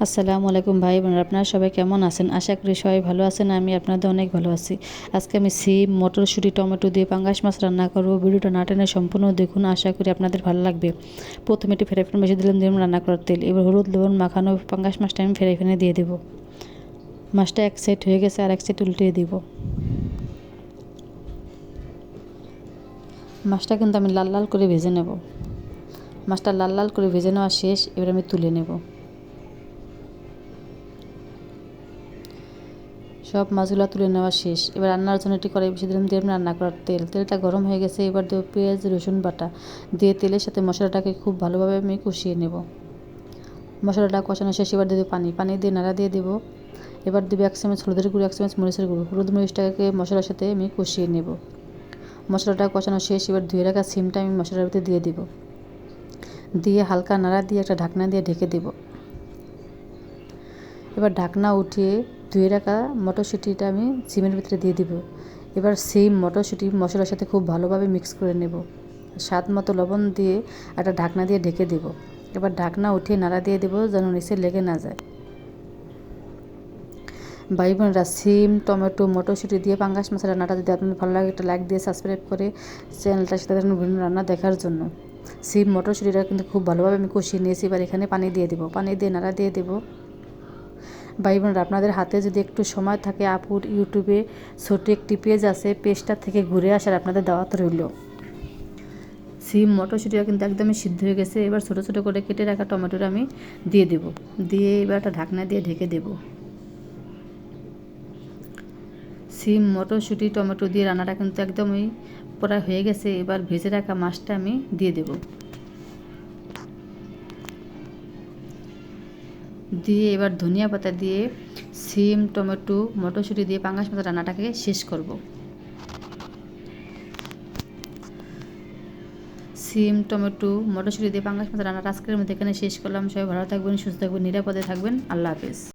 আসসালামু আলাইকুম ভাই বোনেরা, আপনারা সবাই কেমন আছেন? আশা করি সবাই ভালো আছেন। আমি আপনাদের অনেক ভালো আছি। আজকে আমি সিম, মটরশুঁটি, টমেটো দিয়ে পাঙ্গাস মাছ রান্না করব। ভিডিওটা না টেনে সম্পূর্ণ দেখুন, আশা করি আপনাদের ভালো লাগবে। প্রথমে একটু ফ্রাই প্যান বসিয়ে দিলাম রান্না করার তেল। এবার হলুদ লবণ মাখানো পাঙ্গাস মাছটা আমি ফ্রাই প্যানে দিয়ে দেবো। মাছটা এক সাইড হয়ে গেছে, আর এক সাইড উল্টিয়ে দিব। মাছটা কিন্তু আমি লাল লাল করে ভেজে নেব। মাছটা লাল লাল করে ভেজে নেওয়া শেষ, এবার আমি তুলে নেব। সব মাছগুলো তুলে নেওয়া শেষ। এবার রান্নার জন্য একটি কড়াই বসিয়ে দিলাম রান্না করার তেল। তেলটা গরম হয়ে গেছে, এবার দেবো পেঁয়াজ রসুন বাটা দিয়ে তেলের সাথে মশলাটাকে খুব ভালোভাবে আমি কষিয়ে নেব। মশলাটা কষানো শেষ, এবার দেবো পানি দিয়ে নাড়া দিয়ে দেবো। এবার দেবো 1 চামচ হলুদের গুঁড়ো, 1 চামচ মরিচের গুঁড়ো। হলুদ মরিচটাকে মশলার সাথে আমি কষিয়ে নেব। মশলাটা কষানো শেষ, এবার ধুয়ে রাখা সিমটা আমি মশলার ভিতরে দিয়ে দিব। দিয়ে হালকা নাড়া দিয়ে একটা ঢাকনা দিয়ে ঢেকে দেব। এবার ঢাকনা উঠিয়ে ধুয়ে রাখা মটরশুঁটিটা আমি সিমের ভিতরে দিয়ে দিব। এবার সিম মটরশুঁটি মশলার সাথে খুব ভালোভাবে মিক্স করে নেব। স্বাদ মতো লবণ দিয়ে একটা ঢাকনা দিয়ে ঢেকে দেব। এবার ঢাকনা উঠিয়ে নাড়া দিয়ে দেবো যেন নিচে লেগে না যায়। ভাই বোনেরা, সিম টমেটো মটরশুঁটি দিয়ে পাঙ্গাস মাছের রান্নাটা যদি আপনাদের ভালো লাগে, একটা লাইক দিয়ে সাবস্ক্রাইব করে চ্যানেলটার সাথে বিভিন্ন রান্না দেখার জন্য। সিম মটরশুঁটিটা কিন্তু খুব ভালোভাবে আমি কষিয়ে নিয়েছি। এবার এখানে পানি দিয়ে দেবো। পানি দিয়ে নাড়া দিয়ে দেবো। ভাই বোনেরা, আপনাদের হাতে যদি একটু সময় থাকে, আপুর ইউটিউবে ছোট একটি পেজ আছে, পেজটা থেকে ঘুরে আসার আপনাদের দাওয়াত রইল। সিম মটরশুঁটিটা কিন্তু একদমই সিদ্ধ হয়ে গেছে। এবার ছোটো ছোটো করে কেটে রাখা টমেটোটা আমি দিয়ে দেব। দিয়ে এবার একটা ঢাকনা দিয়ে ঢেকে দেব। সিম মটরশুঁটি টমেটো দিয়ে রান্নাটা কিন্তু একদমই প্রায় হয়ে গেছে। এবার ভেজে রাখা মাছটা আমি দিয়ে দেব। দিয়ে এবার ধনিয়া পাতা দিয়ে সিম টমেটো মটরশুঁটি দিয়ে পাঙ্গাস মাছের রান্নাটাকে শেষ করব। সিম টমেটো মটরশুঁটি দিয়ে পাঙ্গাস মাছের রান্নাটা আজকের মধ্যে এখানে শেষ করলাম। সবাই ভালো থাকবেন, সুস্থ থাকবেন, নিরাপদে থাকবেন। আল্লাহ হাফেজ।